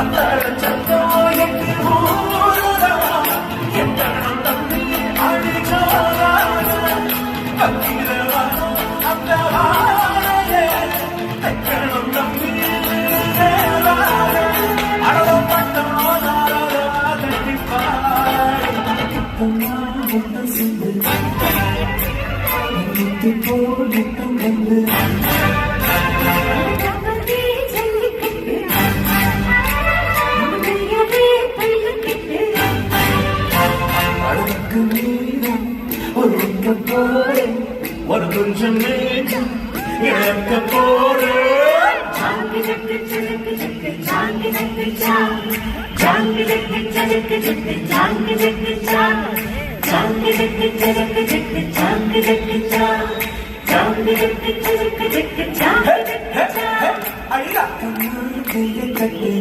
அந்த சத்தம் எட்டு ஊருதா எத்தனம் தம்பி அடிச்சோரான பக்கிரவானம் அந்த வாழையே எத்தனம் தம்பி அடவம் பட்டோம் கண்டிப்பாய் சிந்து போல் முட்டம் வந்து ஒழுங்க போடு ஒரு கொஞ்சம் நேரம் இழக்க போடு ஜாங்கி ஜக்கு ஜக்கு ஜக்கு ஜாங்கி ஜக்கு ஜாங்கி ஜக்கு ஜக்கு ஜக்கு ஜாங்கி ஜக்கு ஜாங்கி ஜக்கு ஜக்கு ஜக்கு ஜாங்கி ஜக்கு ஜாங்கி ஜக்கு ஜக்கு ஜக்கு ஜாங்கி ஜக்கு அடிடா ஜாங்கி